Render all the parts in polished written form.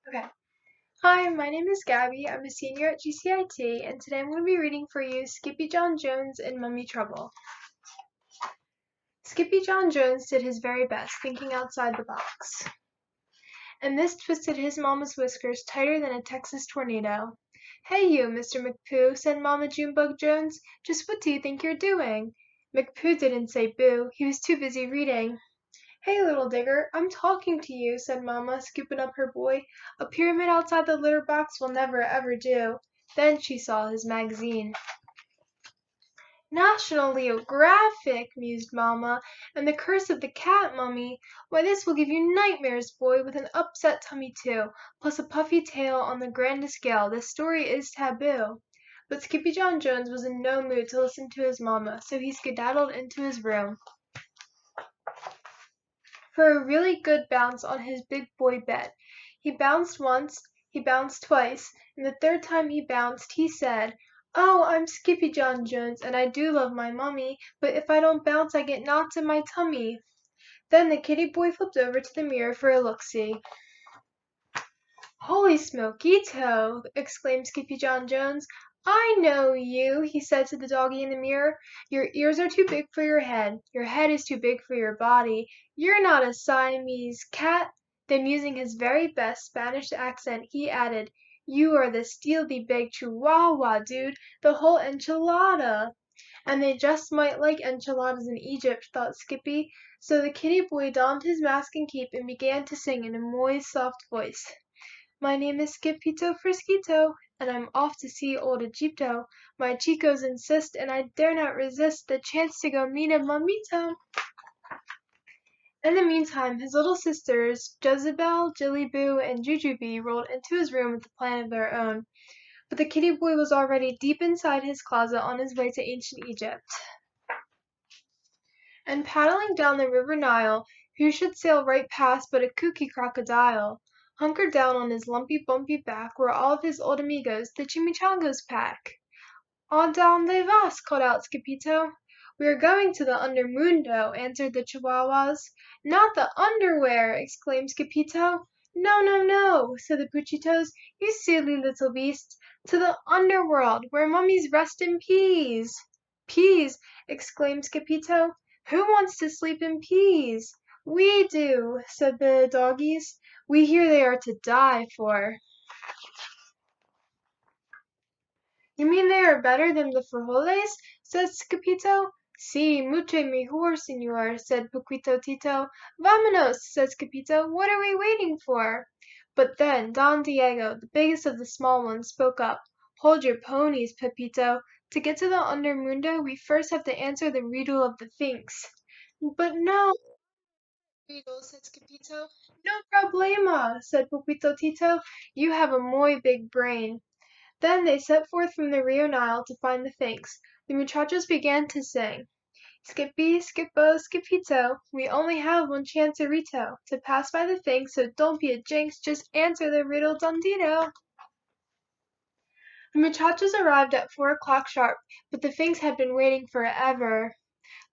Okay. Hi, my name is Gabby. I'm a senior at GCIT, and today I'm going to be reading for you Skippyjon Jones in Mummy Trouble. Skippyjon Jones did his very best, thinking outside the box. And this twisted his mama's whiskers tighter than a Texas tornado. Hey you, Mr. McPoo, said Mama Junebug Jones. Just what do you think you're doing? McPoo didn't say boo. He was too busy reading. Hey, little digger, I'm talking to you, said Mamma, scooping up her boy. A pyramid outside the litter box will never ever do. Then she saw his magazine. National Geographic, mused Mamma, and the curse of the cat, Mummy. Why, this will give you nightmares, boy, with an upset tummy too, plus a puffy tail on the grandest scale. This story is taboo. But Skippyjon Jones was in no mood to listen to his mamma, so he skedaddled into his room for a really good bounce on his big boy bed. He bounced once, he bounced twice, and the third time he bounced, he said, "Oh, I'm Skippyjon Jones, and I do love my mummy, but if I don't bounce I get knots in my tummy." Then the kitty boy flipped over to the mirror for a look-see. "Holy smokeito!" exclaimed Skippyjon Jones. "I know you," he said to the doggie in the mirror. "Your ears are too big for your head is too big for your body. You're not a Siamese cat." Then using his very best Spanish accent, he added, "You are the steely big Chihuahua, dude, the whole enchilada." And they just might like enchiladas in Egypt, thought Skippy. So the kitty boy donned his mask and cape and began to sing in a moist, soft voice. "My name is Skippito Frisquito, and I'm off to see old Egypto. My chicos insist, and I dare not resist the chance to go meet a mamito." In the meantime, his little sisters, Jezebel, Jillyboo, and Jujubee, rolled into his room with a plan of their own. But the kitty boy was already deep inside his closet on his way to ancient Egypt. And paddling down the river Nile, who should sail right past but a kooky crocodile? Hunkered down on his lumpy bumpy back were all of his old amigos, the Chimichangas pack. "On donde vas?" called out Skippito. "We are going to the Undermundo," answered the Chihuahuas. "Not the underwear!" exclaimed Skippito. "No, no, no," said the Puchitos, "you silly little beast. To the underworld, where mummies rest in peace." "Peas!" exclaimed Skippito. "Who wants to sleep in peas?" "We do," said the doggies. "We hear they are to die for." "You mean they are better than the frijoles?" said Scipito. "Si, mucho mejor, señor," said Poquito Tito. "Vámonos," said Scipito. "What are we waiting for?" But then Don Diego, the biggest of the small ones, spoke up. "Hold your ponies, Pepito. To get to the Undermundo, we first have to answer the riddle of the Sphinx." "But no riddle," said Scipito. "No problema," said Poquito Tito. "You have a muy big brain." Then they set forth from the Rio Nile to find the Sphinx. The muchachos began to sing. "Skippy, skippo, skipito, we only have one chancerito to pass by the Sphinx, so don't be a jinx, just answer the riddle dondito." The muchachos arrived at 4 o'clock sharp, but the Sphinx had been waiting forever.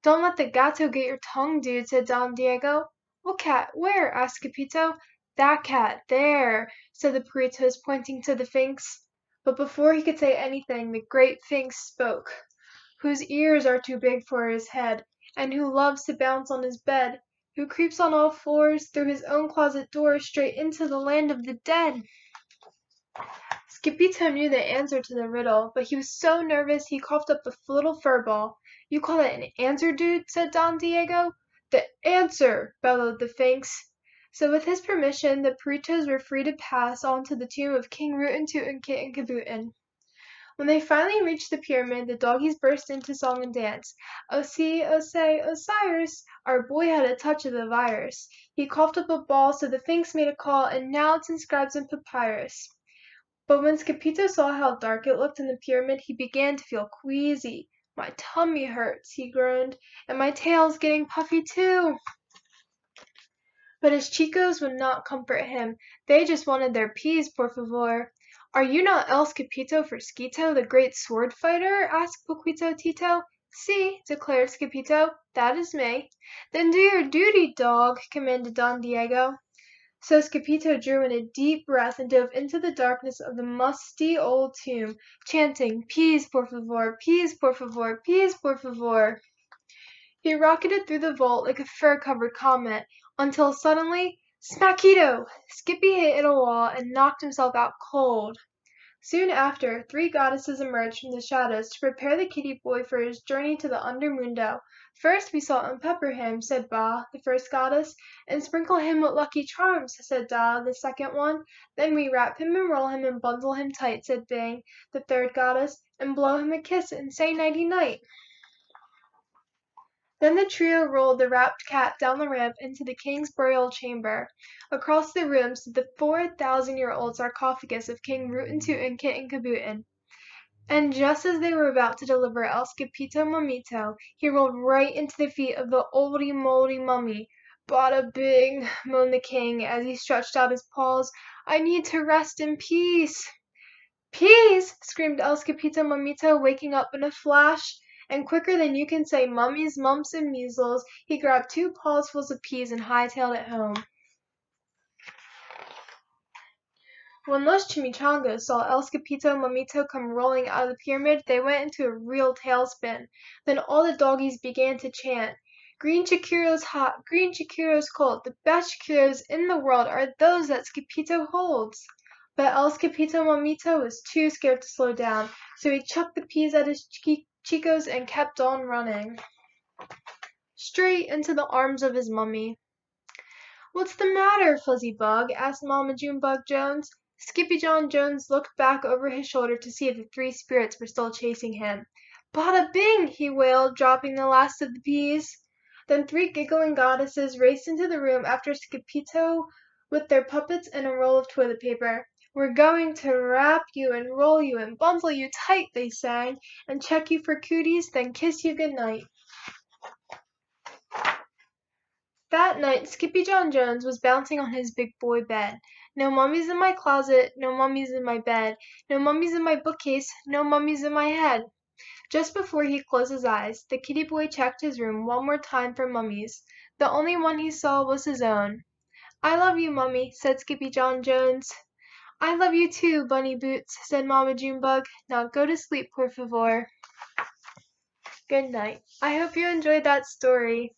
"Don't let the gato get your tongue, dude," said Don Diego. "What cat? Where?" asked Capito. "That cat, there," said the Peritos, pointing to the Sphinx. But before he could say anything, the great Sphinx spoke. "Whose ears are too big for his head, and who loves to bounce on his bed, who creeps on all fours through his own closet door straight into the land of the dead." Skippito knew the answer to the riddle, but he was so nervous he coughed up a little fur ball. "You call it an answer, dude?" said Don Diego. "The answer!" bellowed the Sphinx. So with his permission, the Peritos were free to pass on to the tomb of King Rootin' Tootin' Kitten Kabootin'. When they finally reached the pyramid, the doggies burst into song and dance. "Oh see, oh say, Osiris, our boy had a touch of the virus. He coughed up a ball, so the Sphinx made a call, and now it's inscribed in papyrus." But when Scipito saw how dark it looked in the pyramid, he began to feel queasy. "My tummy hurts," he groaned, "and my tail's getting puffy too." But his chicos would not comfort him. They just wanted their peas, por favor. "Are you not El Scipito Frisquito, the great sword fighter?" asked Poquito Tito. "Si," declared Scipito, "that is me." "Then do your duty, dog," commanded Don Diego. So Skippyjo drew in a deep breath and dove into the darkness of the musty old tomb, chanting, "Peas, por favor, peas, por favor, peas, por favor." He rocketed through the vault like a fur-covered comet, until suddenly, smackito! Skippy hit a wall and knocked himself out cold. Soon after, 3 goddesses emerged from the shadows to prepare the kitty boy for his journey to the undermundo. "First we salt and pepper him," said Ba, the first goddess, "and sprinkle him with lucky charms," said Da, the second one. "Then we wrap him and roll him and bundle him tight," said Bing, the third goddess, "and blow him a kiss and say nighty-night." Then the trio rolled the wrapped cat down the ramp into the king's burial chamber. Across the room stood the 4,000-year-old sarcophagus of King Rootin' Tootin' Kitten Kabootin'. And just as they were about to deliver El Skipito Mamito, he rolled right into the feet of the oldie moldy mummy. "Bada bing," moaned the king as he stretched out his paws. "I need to rest in peace." "Peas!" screamed El Skipito Mamito, waking up in a flash. And quicker than you can say mummies, mumps, and measles, he grabbed 2 pawsfuls of peas and hightailed it home. When Los Chimichangas saw El Skipito Mamito come rolling out of the pyramid, they went into a real tailspin. Then all the doggies began to chant, "Green Chiquiros hot, green Chiquiros cold, the best Chiquiros in the world are those that Skipito holds." But El Skipito Mamito was too scared to slow down, so he chucked the peas at his chicos and kept on running. Straight into the arms of his mummy. "What's the matter, Fuzzy Bug?" asked Mama Junebug Jones. Skippyjon Jones looked back over his shoulder to see if the 3 spirits were still chasing him. "Bada bing!" he wailed, dropping the last of the peas. Then 3 giggling goddesses raced into the room after Skippyjo with their puppets and a roll of toilet paper. "We're going to wrap you and roll you and bundle you tight," they sang, "and check you for cooties, then kiss you goodnight." That night Skippyjon Jones was bouncing on his big boy bed. "No mummies in my closet, no mummies in my bed, no mummies in my bookcase, no mummies in my head." Just before he closed his eyes, the kitty boy checked his room one more time for mummies. The only one he saw was his own. "I love you, Mummy," said Skippyjon Jones. "I love you too, Bunny Boots," said Mama Junebug. "Now go to sleep, por favor." Good night. I hope you enjoyed that story.